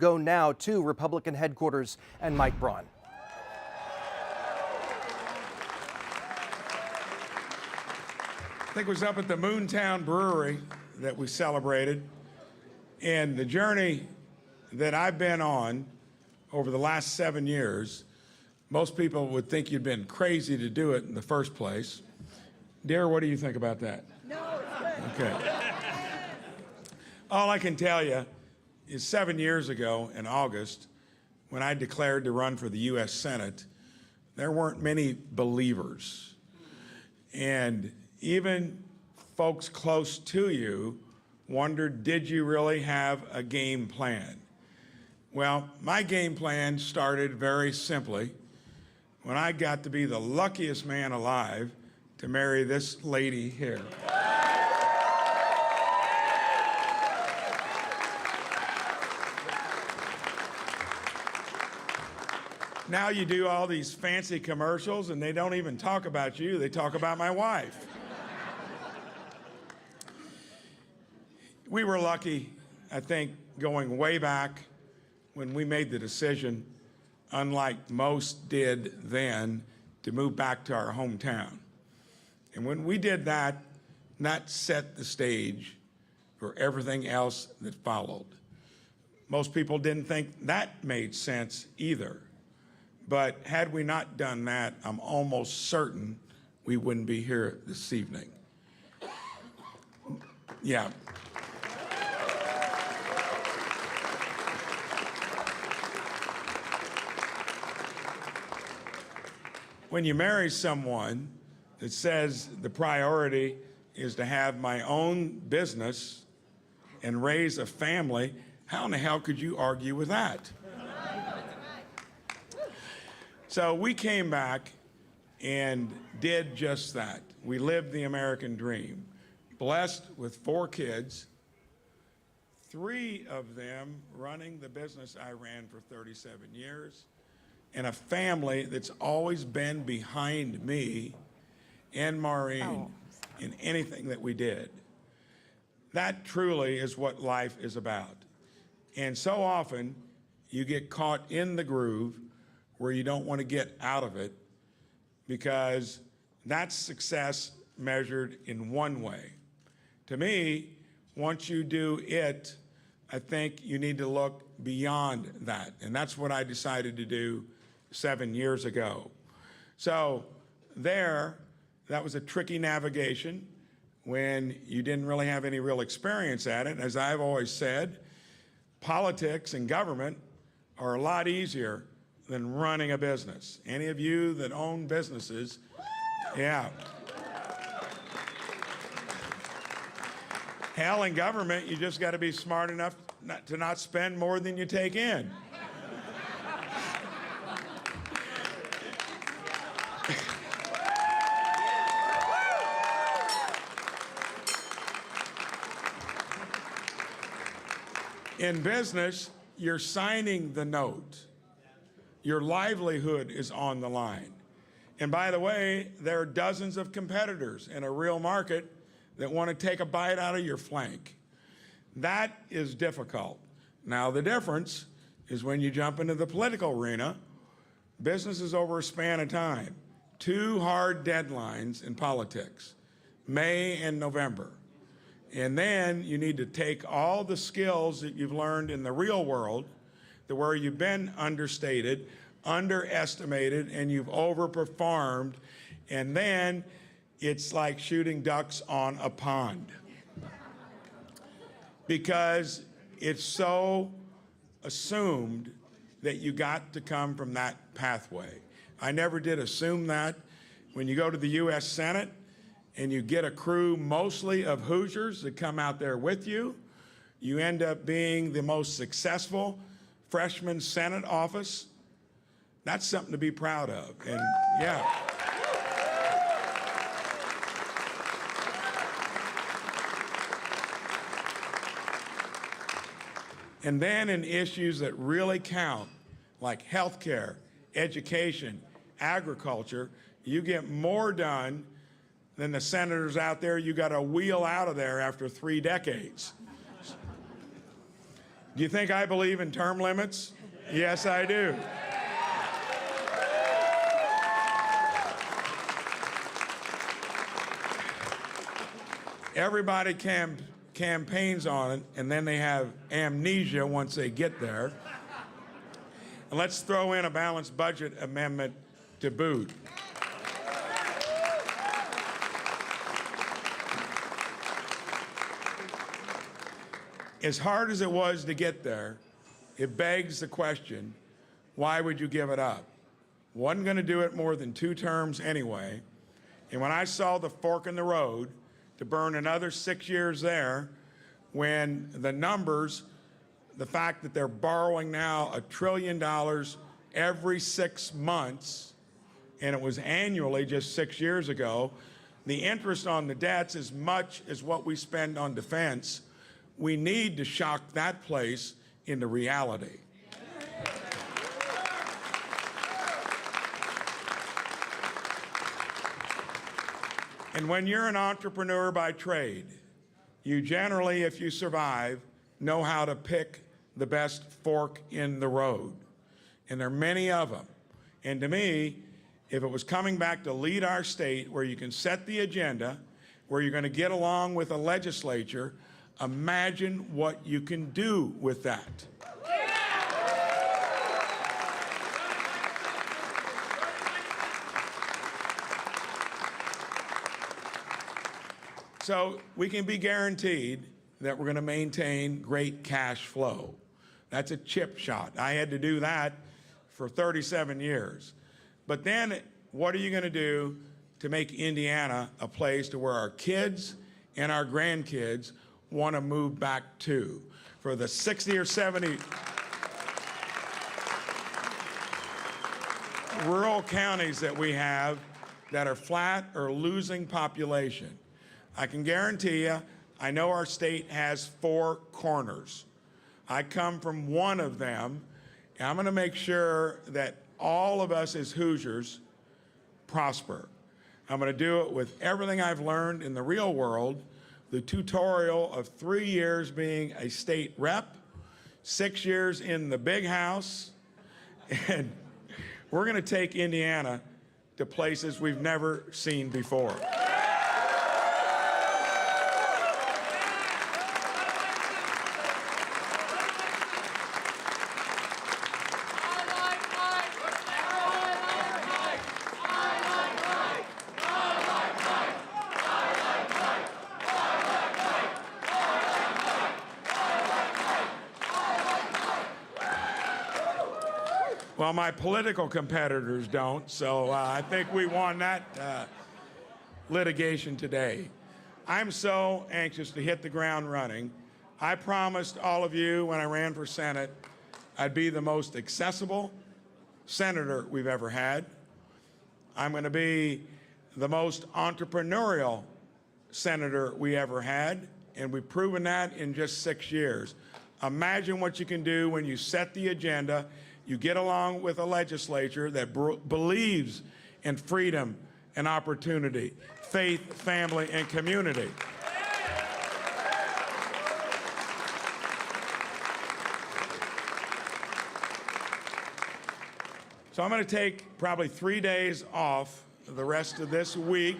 Go now to Republican headquarters and Mike Braun. I think it was up at the Moontown Brewery that we celebrated. And the journey that I've been on over the last 7 years, most people would think you'd been crazy to do it in the first place. Dear, what do you think about that? No, it's good. Okay. All I can tell you is 7 years ago in August, when I declared to run for the U.S. Senate, there weren't many believers. And even folks close to you wondered, did you really have a game plan? Well, my game plan started very simply when I got to be the luckiest man alive to marry this lady here. Now you do all these fancy commercials and they don't even talk about you, they talk about my wife. We were lucky, I think, going way back when we made the decision, unlike most did then, to move back to our hometown. And when we did that, that set the stage for everything else that followed. Most people didn't think that made sense either. But had we not done that, I'm almost certain we wouldn't be here this evening. Yeah. When you marry someone that says the priority is to have my own business and raise a family, how in the hell could you argue with that? So we came back and did just that. We lived the American dream, blessed with 4 kids, 3 of them running the business I ran for 37 years, and a family that's always been behind me and Maureen in anything that we did. That truly is what life is about. And so often you get caught in the groove where you don't want to get out of it, because that's success measured in one way. To me, once you do it, I think you need to look beyond that. And that's what I decided to do 7 years ago. So that was a tricky navigation when you didn't really have any real experience at it. As I've always said, politics and government are a lot easier than running a business. Any of you that own businesses, yeah. Hell, in government, you just got to be smart enough to not spend more than you take in. In business, you're signing the note. Your livelihood is on the line. And by the way, there are dozens of competitors in a real market that want to take a bite out of your flank. That is difficult. Now, the difference is when you jump into the political arena, business is over a span of time. 2 hard deadlines in politics, May and November. And then you need to take all the skills that you've learned in the real world, to where you've been understated, underestimated, and you've overperformed, and then it's like shooting ducks on a pond. Because it's so assumed that you got to come from that pathway. I never did assume that. When you go to the U.S. Senate and you get a crew mostly of Hoosiers that come out there with you, you end up being the most successful freshman Senate office. That's something to be proud of. And yeah. And then in issues that really count, like healthcare, education, agriculture, you get more done than the senators out there you got to wheel out of there after 3 decades. Do you think I believe in term limits? Yes, I do. Everybody campaigns on it, and then they have amnesia once they get there. And let's throw in a balanced budget amendment to boot. As hard as it was to get there, it begs the question, why would you give it up? Wasn't going to do it more than 2 terms anyway. And when I saw the fork in the road to burn another 6 years there, when the numbers, the fact that they're borrowing now $1 trillion every 6 months, and it was annually just 6 years ago, the interest on the debt's as much as what we spend on defense. We need to shock that place into reality. And when you're an entrepreneur by trade, you generally, if you survive, know how to pick the best fork in the road. And there are many of them. And to me, if it was coming back to lead our state where you can set the agenda, where you're going to get along with a legislature, imagine what you can do with that. So we can be guaranteed that we're going to maintain great cash flow. That's a chip shot. I had to do that for 37 years. But then what are you going to do to make Indiana a place to where our kids and our grandkids want to move back to? For the 60 or 70 rural counties that we have that are flat or losing population, I can guarantee you, I know our state has 4 corners. I come from one of them, and I'm going to make sure that all of us as Hoosiers prosper. I'm going to do it with everything I've learned in the real world, the tutorial of 3 years being a state rep, 6 years in the big house, and we're going to take Indiana to places we've never seen before. Well, my political competitors don't, so I think we won that litigation today. I'm so anxious to hit the ground running. I promised all of you when I ran for Senate I'd be the most accessible senator we've ever had. I'm going to be the most entrepreneurial senator we ever had, and we've proven that in just 6 years. Imagine what you can do when you set the agenda. You get along with a legislature that believes in freedom and opportunity, faith, family, and community. So I'm going to take probably 3 days off the rest of this week.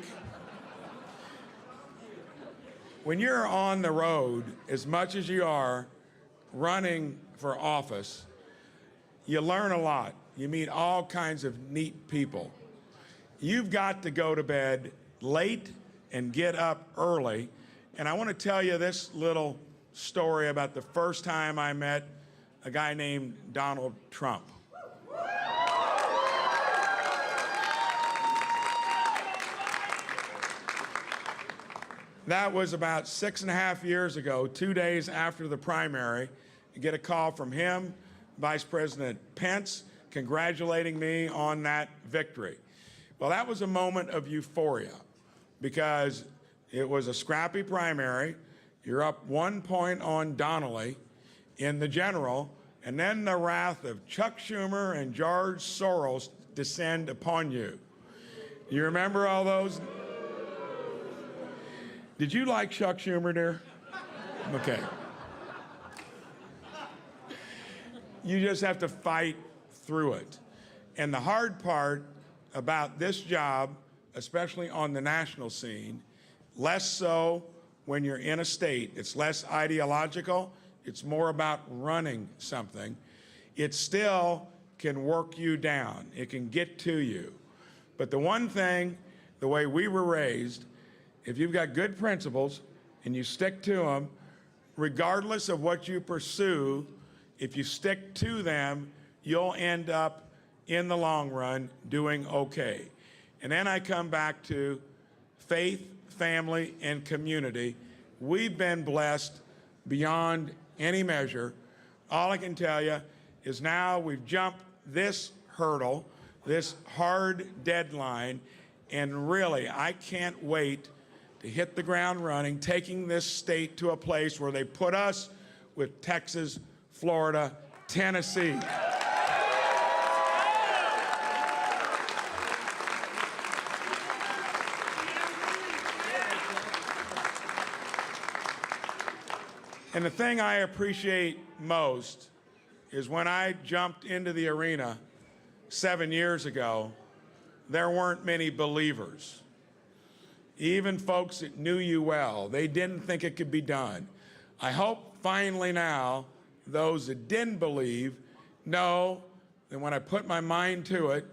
When you're on the road as much as you are running for office, you learn a lot. You meet all kinds of neat people. You've got to go to bed late and get up early. And I want to tell you this little story about the first time I met a guy named Donald Trump. That was about 6.5 years ago, 2 days after the primary. You get a call from him, Vice President Pence, congratulating me on that victory. Well, that was a moment of euphoria because it was a scrappy primary. You're up 1 point on Donnelly in the general, and then the wrath of Chuck Schumer and George Soros descend upon you. You remember all those? Did you like Chuck Schumer, dear? Okay. You just have to fight through it. And the hard part about this job, especially on the national scene, less so when you're in a state, it's less ideological, it's more about running something. It still can work you down. It can get to you. But the one thing, the way we were raised, if you've got good principles and you stick to them, regardless of what you pursue, if you stick to them, you'll end up in the long run doing okay. And then I come back to faith, family, and community. We've been blessed beyond any measure. All I can tell you is now we've jumped this hurdle, this hard deadline, and really, I can't wait to hit the ground running, taking this state to a place where they put us with Texas, Florida, Tennessee. And the thing I appreciate most is when I jumped into the arena 7 years ago, there weren't many believers. Even folks that knew you well, they didn't think it could be done. I hope finally now, those that didn't believe know that when I put my mind to it,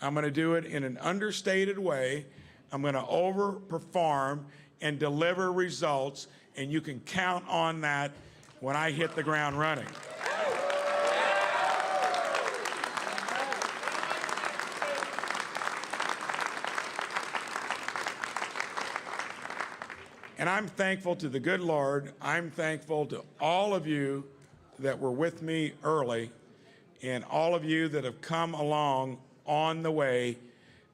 I'm going to do it in an understated way. I'm going to overperform and deliver results, and you can count on that when I hit the ground running. And I'm thankful to the good Lord. I'm thankful to all of you that were with me early and all of you that have come along on the way.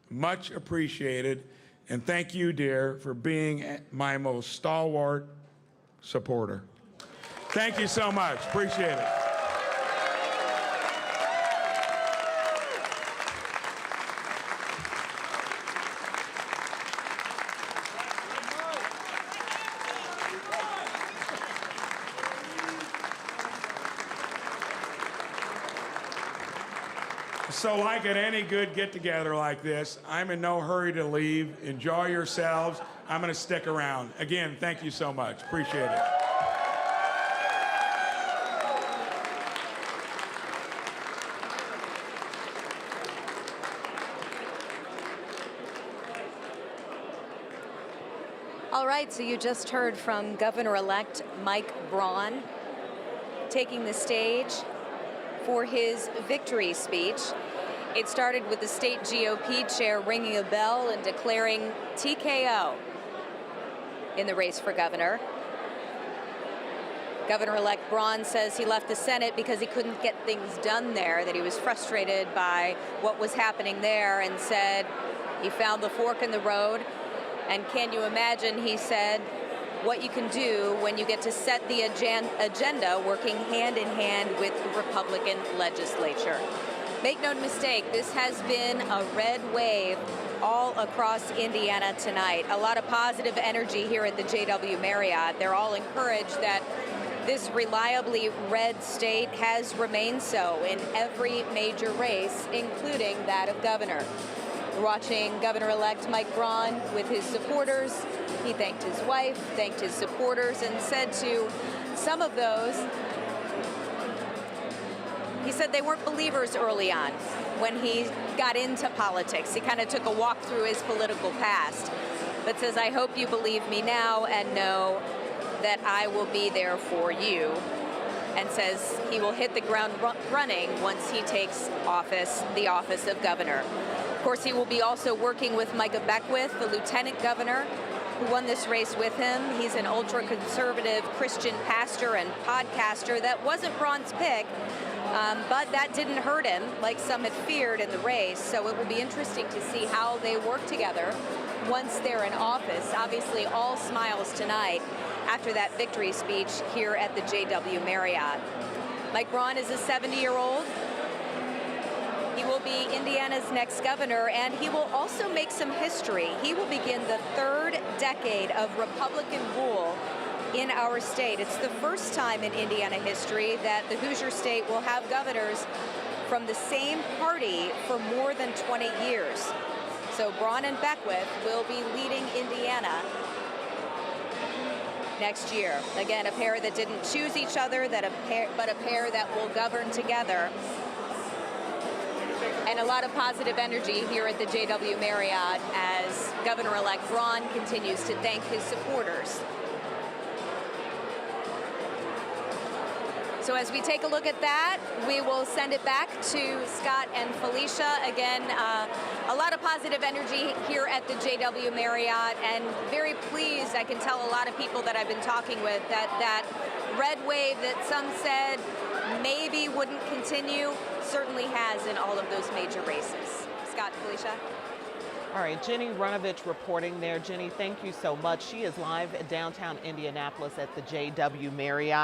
Much appreciated. And thank you, dear, for being my most stalwart supporter. Thank you so much. Appreciate it. So like at any good get-together like this, I'm in no hurry to leave. Enjoy yourselves. I'm going to stick around. Again, thank you so much. Appreciate it. All right, so you just heard from Governor-elect Mike Braun taking the stage for his victory speech. It started with the state GOP chair ringing a bell and declaring TKO in the race for governor. Governor-elect Braun says he left the Senate because he couldn't get things done there, that he was frustrated by what was happening there, and said he found the fork in the road. And can you imagine, he said, what you can do when you get to set the agenda working hand in hand with the Republican legislature. Make no mistake, this has been a red wave all across Indiana tonight. A lot of positive energy here at the JW Marriott. They're all encouraged that this reliably red state has remained so in every major race, including that of governor. We're watching Governor-elect Mike Braun with his supporters. He thanked his wife, thanked his supporters, and said to some of those, he said they weren't believers early on when he got into politics. He kind of took a walk through his political past, but says, I hope you believe me now and know that I will be there for you, and says he will hit the ground running once he takes office, the office of governor. Of course, he will be also working with Micah Beckwith, the lieutenant governor, who won this race with him. He's an ultra-conservative Christian pastor and podcaster. That wasn't Braun's pick, but that didn't hurt him like some had feared in the race. So it will be interesting to see how they work together once they're in office. Obviously, all smiles tonight after that victory speech here at the JW Marriott. Mike Braun is a 70-year-old. He will be Indiana's next governor, and he will also make some history. He will begin the third decade of Republican rule in our state. It's the first time in Indiana history that the Hoosier state will have governors from the same party for more than 20 years. So Braun and Beckwith will be leading Indiana next year. Again, a pair that didn't choose each other, but a pair that will govern together. And a lot of positive energy here at the JW Marriott as Governor-elect Braun continues to thank his supporters. So as we take a look at that, we will send it back to Scott and Felicia. Again, a lot of positive energy here at the JW Marriott, and very pleased. I can tell a lot of people that I've been talking with that red wave that some said maybe wouldn't continue certainly has in all of those major races. Scott, Felicia. All right, Jenny Runovich reporting there. Jenny, thank you so much. She is live at downtown Indianapolis at the JW Marriott.